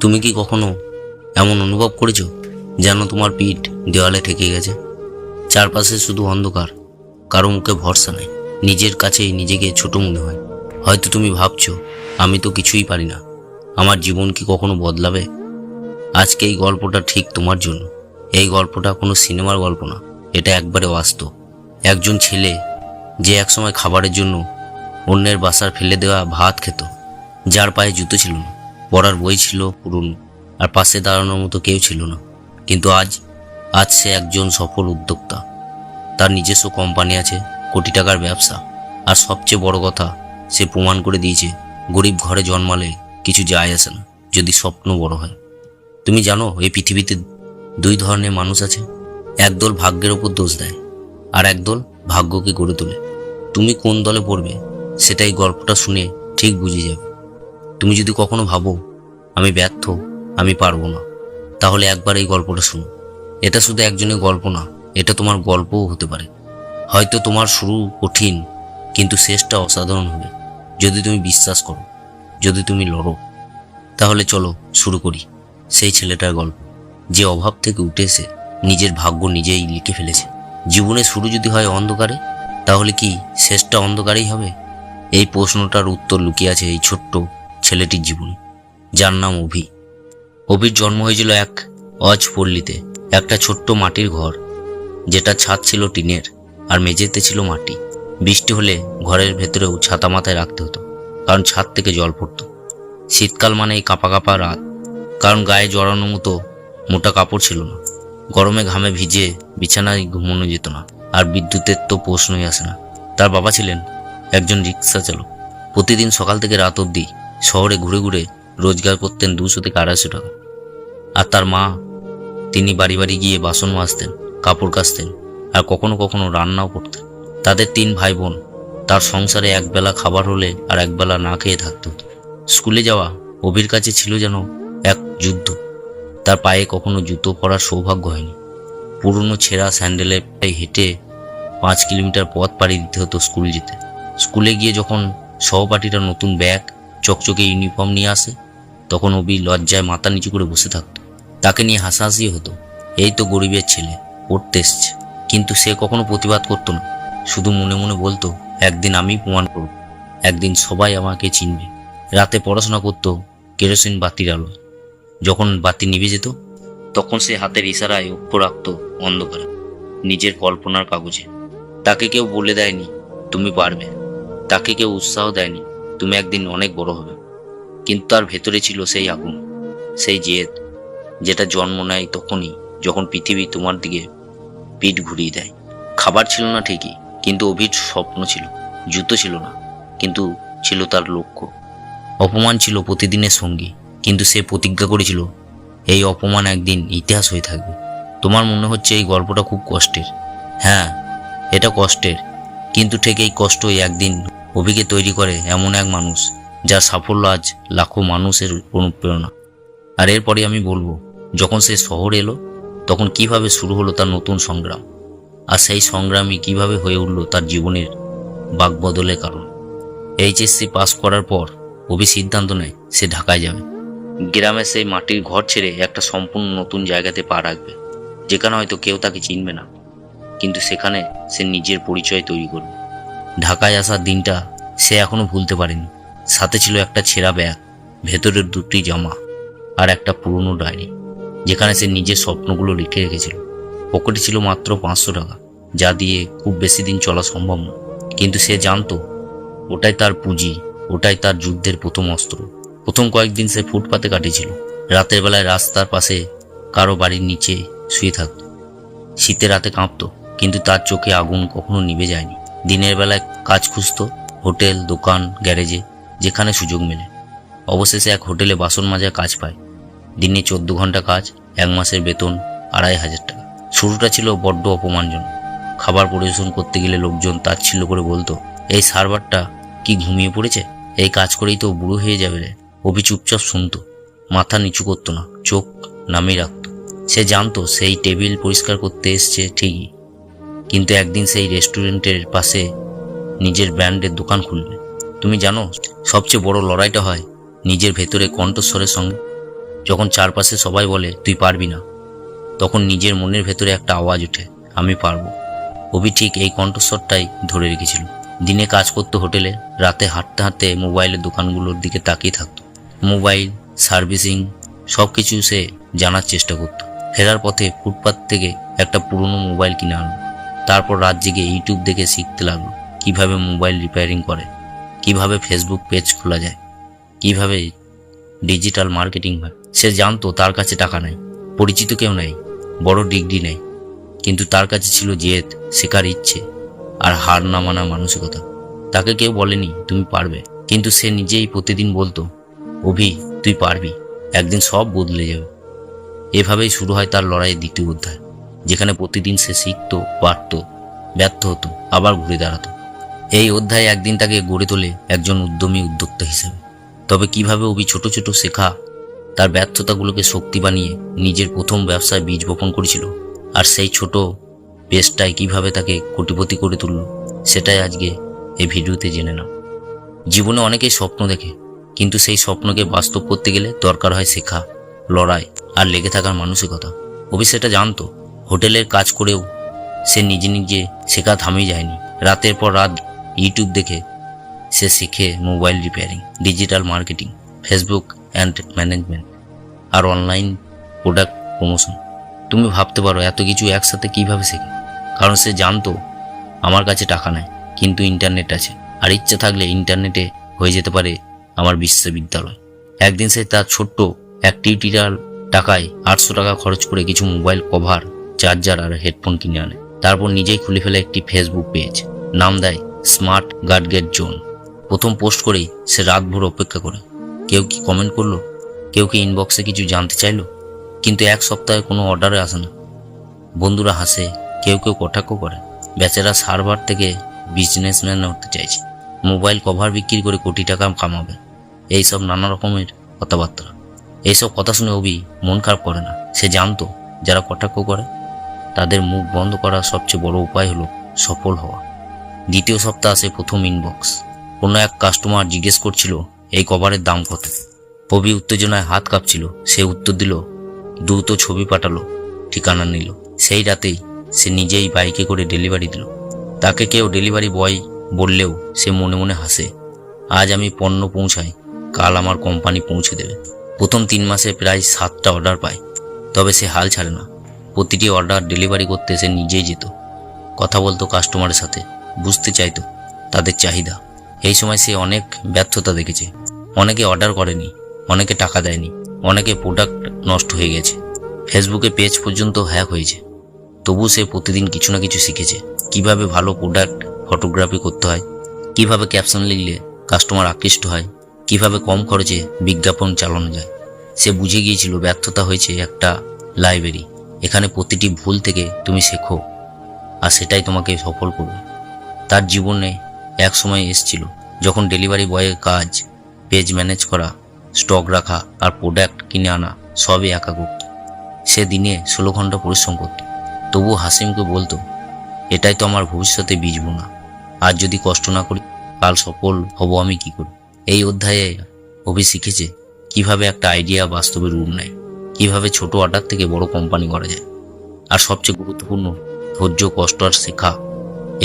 তুমি কি কখনো এমন অনুভব করেছো যেন তোমার পিঠ দেওয়ালে ঠেকে গেছে, চারপাশে শুধু অন্ধকার, কারো মুখে ভরসা নেই, নিজের কাছেই নিজেকে ছোট মনে হয়। হয়তো তুমি ভাবছো আমি তো কিছুই পারি না, আমার জীবন কি কখনো বদলাবে? আজকে এই গল্পটা ঠিক তোমার জন্য। এই গল্পটা কোনো সিনেমার গল্প না, এটা একবারে বাস্তব। একজন ছেলে যে একসময় খাবারের জন্য অন্যের বাসার ফেলে দেওয়া ভাত খেত, যার পায়ে জুতো ছিল না, পড়ার বই ছিল পুরনো, আর পাশে দাঁড়ানোর মতো কেউ ছিল না। কিন্তু আজ আজ সে একজন সফল উদ্যোক্তা। তার নিজস্ব কোম্পানি আছে, কোটি টাকার ব্যবসা, আর সবচেয়ে বড় কথা, সে প্রমাণ করে দিয়েছে গরিব ঘরে জন্মালে কিছু যায় আসে না, যদি স্বপ্ন বড় হয়। তুমি জানো এই পৃথিবীতে দুই ধরনের মানুষ আছে, একদল ভাগ্যের ওপর দোষ দেয়, আর একদল ভাগ্যকে গড়ে তোলে। তুমি কোন দলে পড়বে সেটা এই গল্পটা শুনে ঠিক বুঝে যাবে। তুমি যদি কখনো ভাবো আমি ব্যর্থ, আমি পারবো না, তাহলে একবার এই গল্পটা শুনো। এটা শুধু একজনের গল্প না, এটা তোমার গল্পও হতে পারে। হয়তো তোমার শুরু কঠিন, কিন্তু শেষটা অসাধারণ হবে যদি তুমি বিশ্বাস করো, যদি তুমি লড়ো। তাহলে চলো শুরু করি সেই ছেলেটার গল্প, যে অভাব থেকে উঠে এসে নিজের ভাগ্য নিজেই লিখে ফেলেছে। জীবনে শুরু যদি হয় অন্ধকারে, তাহলে কি শেষটা অন্ধকারেই হবে? এই প্রশ্নটার উত্তর লুকিয়ে আছে এই ছোট্ট ছেলেটির জীবনে, যার নাম অভি। অভির জন্ম হয়েছিল এক অজ পল্লীতে, একটা ছোট্ট মাটির ঘর, যেটা ছাদ ছিল টিনের আর মেঝেতে ছিল মাটি। বৃষ্টি হলে ঘরের ভেতরেও ছাতা মাথায় রাখতে হতো, কারণ ছাদ থেকে জল পড়তো। শীতকাল মানেই কাঁপা কাঁপা রাত, কারণ গায়ে জড়ানোর মতো মোটা কাপড় ছিল না। গরমে ঘামে ভিজে বিছানায় ঘুমানো যেত না, আর বিদ্যুতের তো প্রশ্নই আসে না। তার বাবা ছিলেন একজন রিক্সা চালক, প্রতিদিন সকাল থেকে রাত অবধি শহরে ঘুরে ঘুরে রোজগার করতেন 200 থেকে 250 টাকা। আর তার মা, তিনি বাড়ি বাড়ি গিয়ে বাসন মাজতেন, কাপড় কাচতেন, আর কখনো কখনো রান্নাও করতেন। তাদের 3 ভাই বোন। তার সংসারে একবেলা খাবার হলে আর একবেলা না খেয়ে থাকতে হতো। স্কুলে যাওয়া অভির কাছে ছিল যেন এক যুদ্ধ। তার পায়ে কখনো জুতো পরার সৌভাগ্য হয়নি। পুরনো ছেঁড়া স্যান্ডেলে হেঁটে 5 কিলোমিটার পথ পাড়ি দিতে হতো স্কুল যেতে। স্কুলে গিয়ে যখন সহপাঠীরা নতুন ব্যাগ, চকচকে ইউনিফর্ম নিয়ে আসে, তখন অভি লজ্জায় মাথা নিচু করে বসে থাকতো। তাকে নিয়ে হাসাহাসি হতো, এই তো গরিবের ছেলে, পড়তে এসছে। কিন্তু সে কখনো প্রতিবাদ করতো না, শুধু মনে মনে বলতো একদিন আমি প্রমাণ করব, একদিন সবাই আমাকে চিনবে। রাতে পড়াশোনা করতো কেরোসিন বাতির আলো। যখন বাতি নিভে যেত, তখন সে হাতের ইশারায় অক্ষর আঁকতো অন্ধকারে, নিজের কল্পনার কাগজে। তাকে কেউ বলে দেয়নি তুমি পারবে, তাকে কেউ উৎসাহ দেয়নি তুমি একদিন অনেক বড় হবে। কিন্তু তার ভেতরে ছিল সেই আগুন, সেই জেদ, যেটা জন্ম নেয় তখনই যখন পৃথিবী তোমার দিকে পিঠ ঘুরিয়ে দেয়। খাবার ছিল না ঠিকই, কিন্তু অভির স্বপ্ন ছিল। জুতো ছিল না, কিন্তু ছিল তার লক্ষ্য। অপমান ছিল প্রতিদিনের সঙ্গী, কিন্তু সে প্রতিজ্ঞা করেছিল এই অপমান একদিন ইতিহাস হয়ে থাকবে। তোমার মনে হচ্ছে এই গল্পটা খুব কষ্টের। হ্যাঁ, এটা কষ্টের, কিন্তু ঠিক এই কষ্টই একদিন অভিকে তৈরি করে এমন এক মানুষ যার সাফল্য আজ লাখো মানুষের অনুপ্রেরণা। আর এরপরে আমি বলবো, যখন সে শহরে এলো, তখন কিভাবে শুরু হলো তার নতুন সংগ্রাম, আর সেই সংগ্রামই কিভাবে হয়ে উঠল তার জীবনের বাকবদলের কারণ। এইচএসসি পাস করার পর অভি সিদ্ধান্ত নেয় সে ঢাকায় যাবে। গ্রামে সেই মাটির ঘর ছেড়ে একটা সম্পূর্ণ নতুন জায়গাতে পা রাখবে, যেখানে হয়তো কেউ তাকে চিনবে না, কিন্তু সেখানে সে নিজের পরিচয় তৈরি করবে। ঢাকায় আসার দিনটা সে এখনো ভুলতে পারেনি। সাথে ছিল একটা ছেঁড়া ব্যাগ, ভেতরের 2টি জামা, আর একটা পুরনো ডায়েরি, যেখানে সে নিজের স্বপ্নগুলো লিখে রেখেছিল। পকেটে ছিল মাত্র 500 টাকা, যা দিয়ে খুব বেশি দিন চলা সম্ভব না। কিন্তু সে জানতো ওটাই তার পুঁজি, ওটাই তার যুদ্ধের প্রথম অস্ত্র। প্রথম কয়েকদিন সে ফুটপাতে কাটিয়েছিল, রাতের বেলায় রাস্তার পাশে কারো বাড়ির নিচে শুয়ে থাকত। শীতে রাতে কাঁপতো, কিন্তু তার চোখে আগুন কখনো নিভে যায়নি। দিনের বেলায় কাজ খুঁজত, হোটেল, দোকান, গ্যারেজে, যেখানে সুযোগ মেলে। অবশেষে এক হোটেলে বাসন মাজার কাজ পায়। দিনে 14 ঘন্টা কাজ, 1 মাসের বেতন 2500 টাকা। শুরুটা ছিল বড্ড অপমানজনক। খাবার পরিবেশন করতে গেলে লোকজন তাচ্ছিল্য করে বলতো, এই সার্ভারটা কি ঘুমিয়ে পড়েছে, এই কাজ করেই তো বুড়ো হয়ে যাবে রে। অভি চুপচাপ শুনতো, মাথা নিচু করতো না, চোখ নামিয়ে রাখতো। সে জানতো সেই টেবিল পরিষ্কার করতে এসছে ঠিকই, কিন্তু একদিন সেই রেস্টুরেন্টের পাশে নিজের ব্র্যান্ডের দোকান খুলবে। তুমি জানো, সবচেয়ে বড় লড়াইটা হয় নিজের ভেতরে কণ্ঠস্বরের সঙ্গে। যখন চারপাশে সবাই বলে তুই পারবি না, তখন নিজের মনের ভেতরে একটা আওয়াজ ওঠে, আমি পারবো। অভি ঠিক এই কণ্ঠস্বরটাই ধরে রেখেছিল। দিনে কাজ করতো হোটেলে, রাতে হাঁটতে হাঁটতে মোবাইলের দোকানগুলোর দিকে তাকিয়ে থাকতো। মোবাইল সার্ভিসিং সব কিছু সে জানার চেষ্টা করত। ফেরার পথে ফুটপাত থেকে একটা পুরনো মোবাইল কিনে আনলো। তারপর রাত জেগে ইউটিউব দেখে শিখতে লাগলো কিভাবে মোবাইল রিপেয়ারিং করে, কিভাবে ফেসবুক পেজ খোলা যায়, কিভাবে ডিজিটাল মার্কেটিং হয়। সে জানতো তার কাছে টাকা নেই, পরিচিত কেউ নেই, বড় ডিগ্রি নেই, কিন্তু তার কাছে ছিল জেদ, শেখার ইচ্ছে আর হার না মানা মানসিকতা। তাকে কেউ বলেনি তুমি পারবে, কিন্তু সে নিজেই প্রতিদিন বলতো, অভি তুই পারবি, একদিন সব বদলে যাবে। এভাবেই শুরু হয় তার লড়াইয়ের দ্বিতীয় অধ্যায়, যেখানে প্রতিদিন সে শিখতো, পারত, ব্যর্থ হতো, আবার ঘুরে দাঁড়াতো। এই অধ্যায়ে একদিন তাকে গড়ে তোলে একজন উদ্যমী উদ্যোক্তা হিসেবে। তবে কিভাবে অভি ছোট ছোট শেখা তার ব্যর্থতাগুলোকে শক্তি বানিয়ে নিজের প্রথম ব্যবসায় বীজ বপন করেছিল, আর সেই ছোট পেজটাই কিভাবে তাকে কোটিপতি করে তুলল, সেটাই আজকে এই ভিডিওতে জেনে নাও। জীবনে অনেকেই স্বপ্ন দেখে, কিন্তু সেই স্বপ্নকে বাস্তব করতে গেলে দরকার হয় শেখা, লড়াই আর লেগে থাকার মানসিকতা। অভি সেটা জানতো। হোটেলের কাজ করেও সে নিজে নিজে শেখা থামিয়ে যায়নি। রাতের পর রাত ইউটিউব দেখে সে শিখে mobile repairing, digital marketing, Facebook and management আর অনলাইন প্রোডাক্ট প্রমোশন। তুমি ভাবতে পারো এত কিছু একসাথে কিভাবে শেখে? কারণ সে জানতো আমার কাছে টাকা নেই, কিন্তু ইন্টারনেট আছে, আর ইচ্ছা থাকলে ইন্টারনেটে হয়ে যেতে পারে আমার বিশ্ববিদ্যালয়। একদিন সে তার ছোট্ট অ্যাক্টিভিটিটার টাকায় 800 টাকা খরচ করে কিছু মোবাইল কভার, চার্জার আর হেডফোন কিনে আনে। তারপর নিজেই খুলে ফেলে একটি ফেসবুক পেজ, নাম দেয় স্মার্ট গাডগেট জোন। প্রথম পোস্ট করেই সে রাতভর অপেক্ষা করে। কেউ কি কমেন্ট করলো, কেউ কি ইনবক্সে কিছু জানতে চাইলো, কিন্তু এক সপ্তাহে কোনো অর্ডারে আসে না। বন্ধুরা হাসে, কেউ কেউ কটাক্ষ করে, বেচারা সার্ভার থেকে বিজনেসম্যান হতে চাইছে, মোবাইল কভার বিক্রি করে কোটি টাকা কামাবে, এইসব নানা রকমের কথাবার্তা। এইসব কথা শুনে অভি মন খারাপ করে না। সে জানতো যারা কটাক্ষ করে তাদের মুখ বন্ধ করার সবচেয়ে বড় উপায় হলো সফল হওয়া। দ্বিতীয় সপ্তাহ আসে প্রথম ইনবক্স। কোনো এক কাস্টমার জিজ্ঞেস করছিল এই কভারের দাম কত। অভি উত্তেজনায় হাত কাঁপছিল। সে উত্তর দিল, দ্রুত ছবি পাঠালো, ঠিকানা নিল। সেই রাতেই সে নিজেই বাইকে করে ডেলিভারি দিল। তাকে কেউ ডেলিভারি বয় বললেও সে মনে মনে হাসে, আজ আমি পণ্য পৌঁছাই, কাল আমার কোম্পানি পৌঁছে দেবে। প্রথম 3 মাসে প্রায় 7টা অর্ডার পায়। তবে সে হাল ছাড়ে না। প্রতিটি অর্ডার ডেলিভারি করতে সে নিজেই যেত, কথা বলতো কাস্টমারের সাথে, বুঝতে চাইতো তাদের চাহিদা। এই সময় সে অনেক ব্যর্থতা দেখেছে। অনেকে অর্ডার করেনি, অনেকে টাকা দেয়নি, অনেকে প্রোডাক্ট নষ্ট হয়ে গেছে, ফেসবুকে পেজ পর্যন্ত হ্যাক হয়েছে। তবু সে প্রতিদিন কিছু না কিছু শিখেছে, কিভাবে ভালো প্রোডাক্ট ফটোগ্রাফি করতে হয়, কিভাবে ক্যাপশন লিখলে কাস্টমার আকৃষ্ট হয়, কিভাবে কম খরচে বিজ্ঞাপন চালানো যায়। সে বুঝে গিয়েছিল ব্যর্থতা হয়েছে একটা লাইব্রেরি, এখানে প্রতিটি ভুল থেকে তুমি শেখো, আর সেটাই তোমাকে সফল করবে। তার জীবনে এক সময় এসেছিল যখন ডেলিভারি বয়ের কাজ, পেজ ম্যানেজ করা, স্টক রাখা আর প্রোডাক্ট কিনে আনা সবই একা করত। সে দিনে 16 ঘন্টা পরিশ্রম করত। তবুও হাসিমকে বলতো, এটাই তো আমার ভবিষ্যতে বীজ বোনা, আজ যদি কষ্ট না করি কাল সফল হব আমি কি করে। এই অধ্যায়ে অভি শিখেছে কিভাবে একটা আইডিয়া বাস্তবে রূপ নেয়, কিভাবে ছোট অর্ডার থেকে বড় কোম্পানি করা যায়, আর সবচেয়ে গুরুত্বপূর্ণ ধৈর্য, কষ্ট আর শেখা,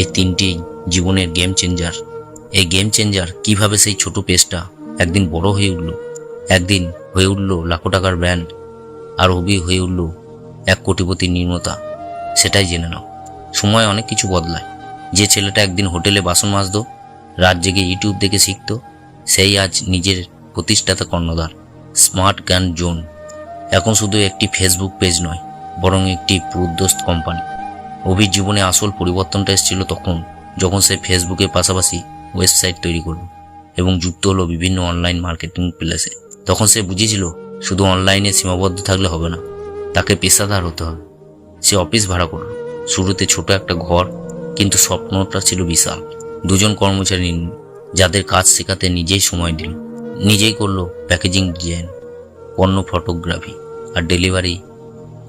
এই 3টি জীবনের গেম চেঞ্জার। এই গেম চেঞ্জার কিভাবে সেই ছোট পেজটা একদিন বড় হয়ে উঠল, একদিন হয়ে উঠল লাখো টাকার ব্র্যান্ড, আর অভি হয়ে উঠল 1 কোটিপতি নির্মাতা, সেটাই জেনে নাও। সময় অনেক কিছু বদলায়। যে ছেলেটা একদিন হোটেলে বাসন মাজতো, রাত জেগে ইউটিউব দেখে শিখতো, সেই আজ নিজের প্রতিষ্ঠাতা কর্ণধার। স্মার্ট গান জোন এখন শুধু একটি ফেসবুক পেজ নয়, বরং একটি প্রুদ্ধস্ত কোম্পানি। অভির জীবনে আসল পরিবর্তনটা এসেছিল তখন, যখন সে ফেসবুকের পাশাপাশি ওয়েবসাইট তৈরি করল এবং যুক্ত হলো বিভিন্ন অনলাইন মার্কেটিং প্লেসে। তখন সে বুঝেছিল শুধু অনলাইনে সীমাবদ্ধ থাকলে হবে না, তাকে পেশাদার হতে হবে। সে অফিস ভাড়া করল, শুরুতে ছোট একটা ঘর, কিন্তু স্বপ্নটা ছিল বিশাল। 2 জন কর্মচারী নিল, যাদের কাজ শেখাতে নিজেই সময় দিল। নিজেই করলো প্যাকেজিং ডিজাইন, পণ্য ফটোগ্রাফি আর ডেলিভারি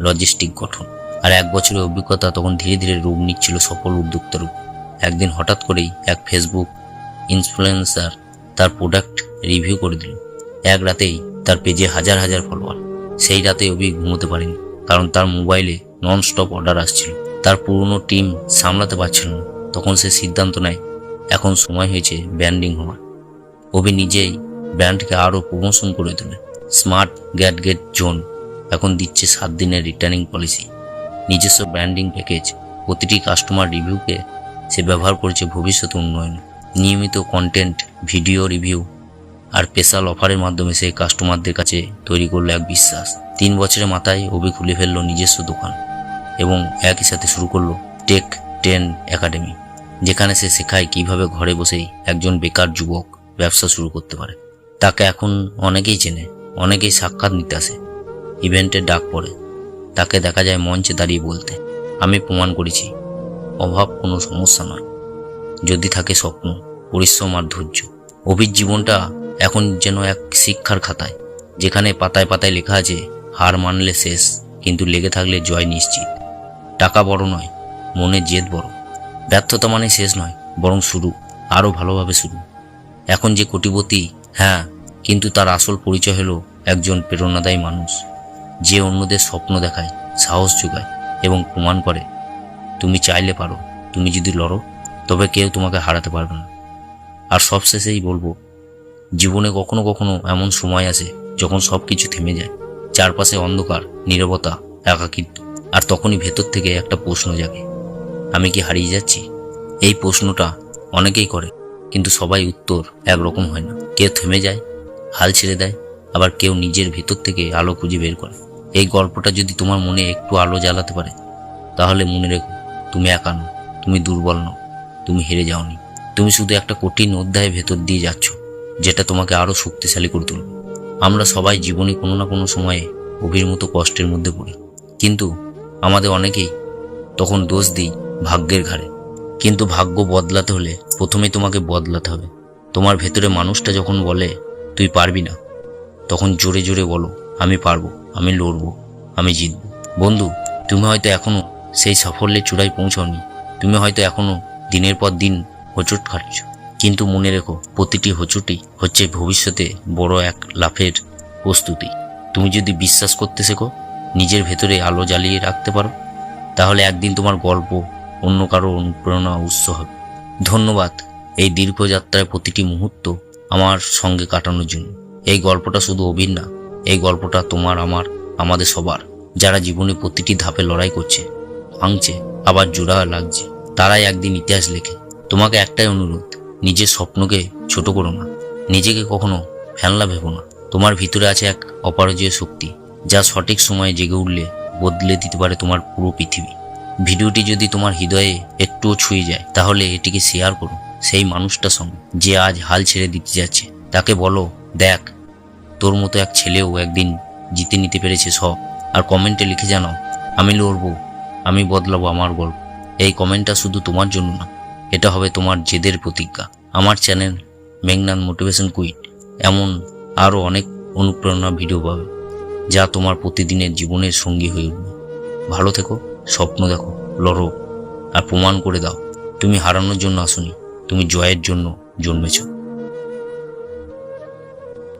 লজিস্টিক গঠন। আর 1 বছরের অভিজ্ঞতা তখন ধীরে ধীরে রূপ নিচ্ছিল সফল উদ্যোক্তার রূপ। একদিন হঠাৎ করেই এক ফেসবুক ইনফ্লুয়েন্সার তার প্রোডাক্ট রিভিউ করে দিল। এক রাতেই তার পেজে হাজার হাজার ফলোয়ার। সেই রাতে অভি ঘুমোতে পারেনি, কারণ তার মোবাইলে নন স্টপ অর্ডার আসছিল। তার পুরনো টিম সামলাতে পারছিল না। তখন সে সিদ্ধান্ত নেয় এখন সময় হয়েছে ব্র্যান্ডিং হওয়ার। অভি নিজেই ব্র্যান্ডকে আরও প্রমোশন করে তোলে। স্মার্ট গ্যাডগেট জোন এখন দিচ্ছে 7 দিনের রিটার্নিং পলিসি, নিজস্ব ব্র্যান্ডিং প্যাকেজ, প্রতিটি কাস্টমার রিভিউকে সে ব্যবহার করেছে ভবিষ্যৎ উন্নয়নে। নিয়মিত কন্টেন্ট, ভিডিও রিভিউ আর স্পেশাল অফারের মাধ্যমে সে কাস্টমারদের কাছে তৈরি করলো এক বিশ্বাস। 3 বছরের মাথায় অভি খুলে ফেললো নিজস্ব দোকান এবং একই সাথে শুরু করলো টেক 10 একাডেমি, যেখানে সে শেখায় কিভাবে ঘরে বসেই একজন বেকার যুবক ব্যবসা শুরু করতে পারে। তাকে এখন অনেকেই চেনে, অনেকেই সাক্ষাৎ নিতে আসে, ইভেন্টের ডাক পড়ে, তাকে দেখা যায় মঞ্চে দাঁড়িয়ে বলতে, আমি প্রমাণ করেছি অভাব কোনো সমস্যা নয়, যদি থাকে স্বপ্ন, পরিশ্রম আর ধৈর্য। অভির জীবনটা এখন যেন এক শিক্ষার খাতায়, যেখানে পাতায় পাতায় লেখা আছে হার মানলে শেষ, কিন্তু লেগে থাকলে জয় নিশ্চিত। টাকা বড় নয়, মনে জেদ বড়। ব্যর্থতা মানে শেষ নয়, বরং শুরু, আরও ভালোভাবে শুরু। এখন যে কোটিপতি, হ্যাঁ, কিন্তু তার আসল পরিচয় হলো একজন প্রেরণাদায়ী মানুষ, যে অন্যদের স্বপ্ন দেখায়, সাহস যোগায় এবং প্রমাণ করে তুমি চাইলে পারো। তুমি যদি লড়ো তবে কেউ তোমাকে হারাতে পারবে না। আর সবশেষেই বলবো, জীবনে কখনো কখনো এমন সময় আসে যখন সব কিছু থেমে যায়, চারপাশে অন্ধকার, নীরবতা, একাকিত্ব, আর তখনই ভেতর থেকে একটা প্রশ্ন জাগে, আমি কি হারিয়ে যাচ্ছি? এই প্রশ্নটা অনেকেই করে, কিন্তু সবাই উত্তর একরকম হয় না। কেউ থেমে যায়, হাল ছেড়ে দেয়, আবার কেউ নিজের ভেতর থেকে আলো খুঁজে বের করে। এই গল্পটা যদি তোমার মনে একটু আলো জ্বালাতে পারে, তাহলে মনে রেখো, তুমি একা নও, তুমি দুর্বল নও, তুমি হেরে যাওনি। তুমি শুধু একটা কঠিন অধ্যায়ের ভেতর দিয়ে যাচ্ছ, যেটা তোমাকে আরো শক্তিশালী করে তুলবে। আমরা সবাই জীবনে কোনো না কোনো সময়ে অভির মতো কষ্টের মধ্যে পড়ি, কিন্তু আমাদের অনেকেই তখন দোষ দিই ভাগ্যের ঘাড়ে। কিন্তু ভাগ্য বদলাতে হলে প্রথমে তোমাকে বদলাতে হবে। তোমার ভেতরে মানুষটা যখন বলে তুই পারবি না, তখন জোরে জোরে বলো, আমি পারবো, আমি লড়বো, আমি জিতবো। বন্ধু, তুমি হয়তো এখনো সেই সাফল্যের চূড়ায় পৌঁছাওনি, তুমি হয়তো এখনো দিনের পর দিন হোঁচট খাচ্ছ, কিন্তু মনে রেখো, প্রতিটি হোঁচটই হচ্ছে ভবিষ্যতে বড় এক লাফের প্রস্তুতি। তুমি যদি বিশ্বাস করতে শেখো, নিজের ভেতরে আলো জ্বালিয়ে রাখতে পারো, তাহলে একদিন তোমার গল্প অন্য কারো অনুপ্রেরণা উৎস হবে। ধন্যবাদ এই দীর্ঘ যাত্রায় প্রতিটি মুহূর্ত আমার সঙ্গে কাটানোর জন্য। এই গল্পটা শুধু অভির না, এই গল্পটা তোমার, আমার, আমাদের সবার, যারা জীবনে প্রতিটি ধাপে লড়াই করছে, ভাঙছে, আবার জোড়া লাগছে, তারাই একদিন ইতিহাস লেখে। তোমাকে একটাই অনুরোধ, নিজের স্বপ্নকে ছোট করো না, নিজেকে কখনো ফেলনা ভেবো না। তোমার ভিতরে আছে এক অপরাজেয় শক্তি, যা সঠিক সময়ে জেগে উঠলে বদলে দিতে পারে তোমার পুরো পৃথিবী। ভিডিওটি যদি তোমার হৃদয়ে একটুও ছুঁয়ে যায়, তাহলে এটিকে শেয়ার করো সেই মানুষটার সঙ্গে যে আজ হাল ছেড়ে দিতে যাচ্ছে। তাকে বলো, দেখ, তোর মতো এক ছেলেও একদিন জিতে নিতে পেরেছে সব। আর কমেন্টে লিখে জানাও, আমি লড়বো, আমি বদলাবো আমার গল্প। এই কমেন্টটা শুধু তোমার জন্য না, এটা হবে তোমার জেদের প্রতিজ্ঞা। আমার চ্যানেল মেঘনাদ মোটিভেশন কুইট এমন আরও অনেক অনুপ্রেরণা ভিডিও পাবে, যা তোমার প্রতিদিনের জীবনের সঙ্গী হয়ে উঠবে। ভালো থেকো, স্বপ্ন দেখো, লড়ো, আর প্রমাণ করে দাও তুমি হারানোর জন্য আসোনি, তুমি জয়ের জন্য জন্মেছো।